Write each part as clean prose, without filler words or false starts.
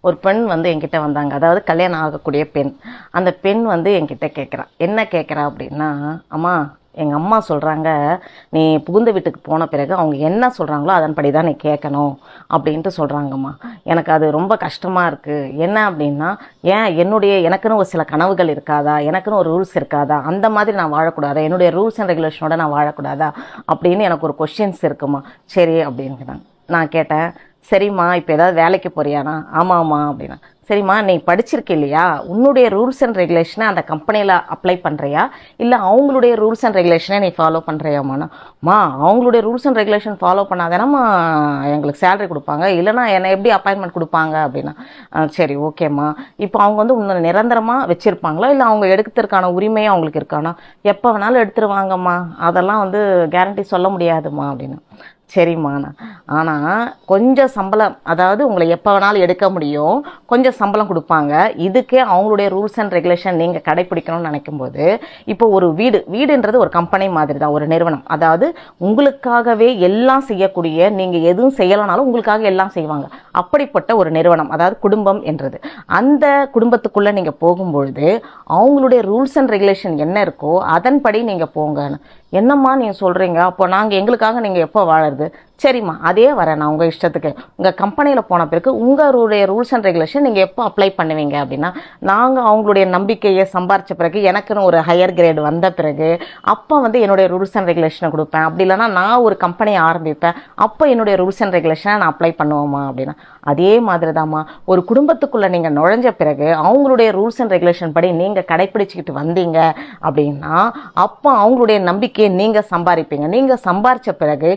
ஒரு பெண் வந்து என்கிட்ட வந்தாங்க. அதாவது கல்யாணம் ஆகக்கூடிய பெண். அந்த பெண் வந்து என்கிட்ட கேட்குறா. என்ன கேட்குறா அப்படின்னா, அம்மா எங்கள் அம்மா சொல்கிறாங்க, நீ புகுந்த வீட்டுக்கு போன பிறகு அவங்க என்ன சொல்கிறாங்களோ அதன்படி தான் நீ கேட்கணும் அப்படின்ட்டு சொல்கிறாங்கம்மா. எனக்கு அது ரொம்ப கஷ்டமாக இருக்குது. என்ன அப்படின்னா, எனக்குன்னு ஒரு சில கனவுகள் இருக்காதா, எனக்குன்னு ஒரு ரூல்ஸ் இருக்காதா, அந்த மாதிரி நான் வாழக்கூடாதா, என்னுடைய ரூல்ஸ் அண்ட் ரெகுலேஷனோட நான் வாழக்கூடாதா அப்படின்னு எனக்கு ஒரு கொஷின்ஸ் இருக்குமா. சரி அப்படின்னுறாங்க. நான் கேட்டேன், சரிம்மா இப்போ ஏதாவது வேலைக்கு போறியானா? ஆமாம்மா அப்படின்னா. சரிம்மா நீ படிச்சிருக்க இல்லையா, உன்னுடைய ரூல்ஸ் அண்ட் ரெகுலேஷனை அந்த கம்பெனியில் அப்ளை பண்ணுறியா இல்லை அவங்களுடைய ரூல்ஸ் அண்ட் ரெகுலேஷனை நீ ஃபாலோ பண்ணுறியாம்மாண்ணா? அவங்களுடைய ரூல்ஸ் அண்ட் ரெகுலேஷன் ஃபாலோ பண்ணாதானம்மா எங்களுக்கு சேலரி கொடுப்பாங்க, இல்லைனா என்னை எப்படி அப்பாயின்மெண்ட் கொடுப்பாங்க அப்படின்னா. சரி ஓகேம்மா, இப்போ அவங்க வந்து உன்னை நிரந்தரமாக வச்சுருப்பாங்களா இல்லை அவங்க எடுக்கிறதுக்கான உரிமையும் அவங்களுக்கு இருக்கானா? எப்போ வேணாலும் எடுத்துருவாங்கம்மா, அதெல்லாம் வந்து கேரண்டி சொல்ல முடியாதுமா அப்படின்னு. சரிம்மாண்ணா, ஆனால் கொஞ்சம் சம்பளம், அதாவது உங்களை எப்போ வேணாலும் எடுக்க முடியும், கொஞ்சம் சம்பளம் கொடுப்பாங்க. இதுக்கே அவங்களுடைய ரூல்ஸ் அண்ட் ரெகுலேஷன் நீங்கள் கடைப்பிடிக்கணும்னு நினைக்கும்போது, இப்போ ஒரு வீடுன்றது ஒரு கம்பெனி மாதிரி தான், ஒரு நிறுவனம். அதாவது உங்களுக்காகவே எல்லாம் செய்யக்கூடிய, நீங்கள் எதுவும் செய்யலைனாலும் உங்களுக்காக எல்லாம் செய்வாங்க. அப்படிப்பட்ட ஒரு நிறுவனம், அதாவது குடும்பம் என்றது. அந்த குடும்பத்துக்குள்ளே நீங்கள் போகும்பொழுது அவங்களுடைய ரூல்ஸ் அண்ட் ரெகுலேஷன் என்ன இருக்கோ அதன்படி நீங்கள் போங்கன்னு. என்னம்மா நீங்கள் சொல்கிறீங்க, அப்போ நாங்கள் எங்களுக்காக நீங்கள் எப்போ வாழறது? சரிம்மா அதே வரேன் நான் உங்கள் இஷ்டத்துக்கு. உங்கள் கம்பெனியில் போன பிறகு உங்களுடைய ரூல்ஸ் அண்ட் ரெகுலேஷன் நீங்கள் எப்போ அப்ளை பண்ணுவீங்க அப்படின்னா, நாங்கள் அவங்களுடைய நம்பிக்கையை சம்பாரித்த பிறகு, எனக்குன்னு ஒரு ஹையர் கிரேடு வந்த பிறகு அப்போ வந்து என்னுடைய ரூல்ஸ் அண்ட் ரெகுலேஷனை கொடுப்பேன். அப்படி இல்லைனா நான் ஒரு கம்பெனியை ஆரம்பிப்பேன், அப்போ என்னுடைய ரூல்ஸ் அண்ட் ரெகுலேஷனை நான் அப்ளை பண்ணுவோம்மா அப்படின்னா. அதே மாதிரி தான்மா, ஒரு குடும்பத்துக்குள்ளே நீங்கள் நுழைஞ்ச பிறகு அவங்களுடைய ரூல்ஸ் அண்ட் ரெகுலேஷன் படி நீங்கள் கடைப்பிடிச்சிக்கிட்டு வந்தீங்க அப்படின்னா, அப்போ அவங்களுடைய நம்பிக்கையை நீங்கள் சம்பாதிப்பீங்க. நீங்கள் சம்பாரித்த பிறகு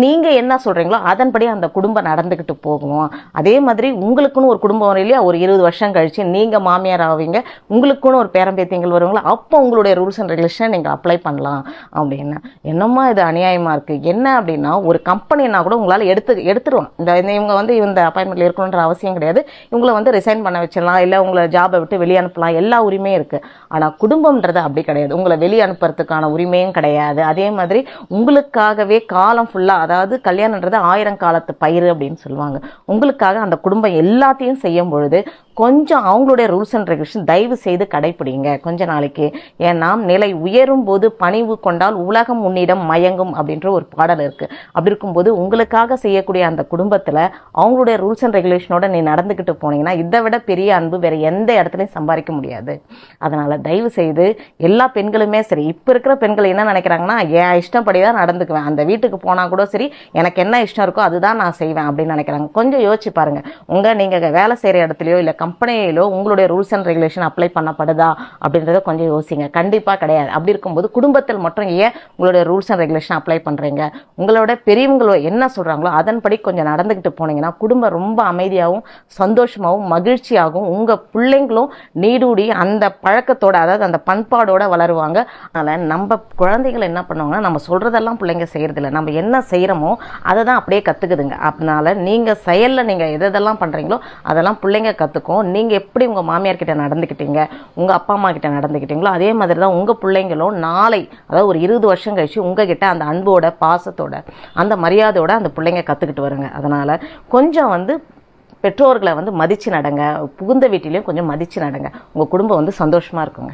நீங்கள் என்ன சொல்றீங்களோ அதன்படி அந்த குடும்பம் நடந்துகிட்டு போகும். அதே மாதிரி உங்களுக்குன்னு ஒரு குடும்பம் வரும் இல்லையா, ஒரு 20 வருஷம் கழிச்சு நீங்க மாமியார் ஆவீங்க, உங்களுக்குன்னு ஒரு பேரம்பேத்தியங்கள் வருவாங்களா, அப்போ உங்களுடைய ரூல்ஸ் அண்ட் ரெகுலேஷன் நீங்க அப்ளை பண்ணலாம் அப்படின்னு. என்னம்மா இது அநியாயமா இருக்கு. என்ன அப்படின்னா, ஒரு கம்பெனினா கூட உங்களால எடுத்துருவாங்க. இவங்க வந்து இந்த அப்பாயின்மெண்ட்ல இருக்கணுன்ற அவசியம் கிடையாது, இவங்களை வந்து ரிசைன் பண்ண வச்சிடலாம், இல்லை உங்களை ஜாபை விட்டு வெளியே அனுப்பலாம், எல்லா உரிமையும் இருக்கு. ஆனா குடும்பம்ன்றது அப்படி கிடையாது. உங்களை வெளியே அனுப்புறதுக்கான உரிமையும் கிடையாது. அதே மாதிரி உங்களுக்காகவே காலம் ஃபுல்லா, அதாவது கல்யாணன்றது 1000 காலத்து பயிர் அப்படின்னு சொல்லுவாங்க, உங்களுக்காக அந்த குடும்பம் எல்லாத்தையும் செய்யும் பொழுது கொஞ்சம் அவங்களுடைய ரூல்ஸ் அண்ட் ரெகுலேஷன் தயவு செய்து கடைப்பிடிங்க கொஞ்ச நாளைக்கு. ஏன்னா நிலை உயரும் போது பணிவு கொண்டால் உலகம் உன்னிடம் மயங்கும் அப்படின்ற ஒரு பாடல் இருக்கு. அப்படி இருக்கும்போது உங்களுக்காக செய்யக்கூடிய அந்த குடும்பத்துல அவங்களுடைய ரூல்ஸ் அண்ட் ரெகுலேஷனோட நீ நடந்துக்கிட்டு போனீங்கன்னா இதை விட பெரிய அன்பு வேற எந்த இடத்துலையும் சம்பாதிக்க முடியாது. அதனால தயவு செய்து எல்லா பெண்களுமே சரி, இப்ப இருக்கிற பெண்கள் என்ன நினைக்கிறாங்கன்னா, என் இஷ்டப்படிதான் நடந்துக்குவேன், அந்த வீட்டுக்கு போனா கூட சரி எனக்கு என்ன இஷ்டம் இருக்கோ அதுதான் நான் செய்வேன் அப்படின்னு நினைக்கிறாங்க. கொஞ்சம் யோசிச்சு பாருங்க, நீங்க வேலை செய்யற இடத்துலயோ இல்ல கம்பெனியிலோ உங்களுடைய ரூல்ஸ் அண்ட் ரெகுலேஷன் அப்ளை பண்ணப்படுதா அப்படின்றத கொஞ்சம் யோசிங்க. கண்டிப்பா கிடையாது. அப்படி இருக்கும்போது குடும்பத்தில் மட்டும் ஏன் உங்களுடைய ரூல்ஸ் அண்ட் ரெகுலேஷன் அப்ளை பண்றீங்க? உங்களோட பெரியவங்களோ என்ன சொல்றாங்களோ அதன்படி கொஞ்சம் நடந்துகிட்டு போனீங்கன்னா குடும்பம் ரொம்ப அமைதியாகவும் சந்தோஷமாகவும் மகிழ்ச்சியாகவும், உங்க பிள்ளைங்களும் நீடூடி அந்த பழக்கத்தோட, அதாவது அந்த பண்பாடோட வளருவாங்க. அதனால நம்ம குழந்தைகள் என்ன பண்ணுவாங்கன்னா, நம்ம சொல்றதெல்லாம் பிள்ளைங்க செய்யறதில்லை, நம்ம என்ன செய்யறோமோ அதை தான் அப்படியே கத்துக்குதுங்க. அதனால நீங்க செயல்ல நீங்க எதெல்லாம் பண்றீங்களோ அதெல்லாம் பிள்ளைங்க கத்துக்கும். நீங்க எப்படி உங்க மாமியார் கிட்ட நடந்துக்கிட்டீங்க, உங்க அப்பா அம்மா கிட்ட நடந்துக்கிட்டீங்களோ அதே மாதிரி தான் உங்க பிள்ளைங்களும் நாளை, அதாவது ஒரு 20 வருஷம் கழிச்சு உங்ககிட்ட அந்த அன்போட பாசத்தோட அந்த மரியாதையோட அந்த பிள்ளைங்க கத்துக்கிட்டு வருங்க. அதனால கொஞ்சம் வந்து பெற்றோர்களை வந்து மதிச்சு நடங்க, புகுந்த வீட்டிலையும் கொஞ்சம் மதிச்சு நடங்க, உங்க குடும்பம் வந்து சந்தோஷமா இருக்குங்க.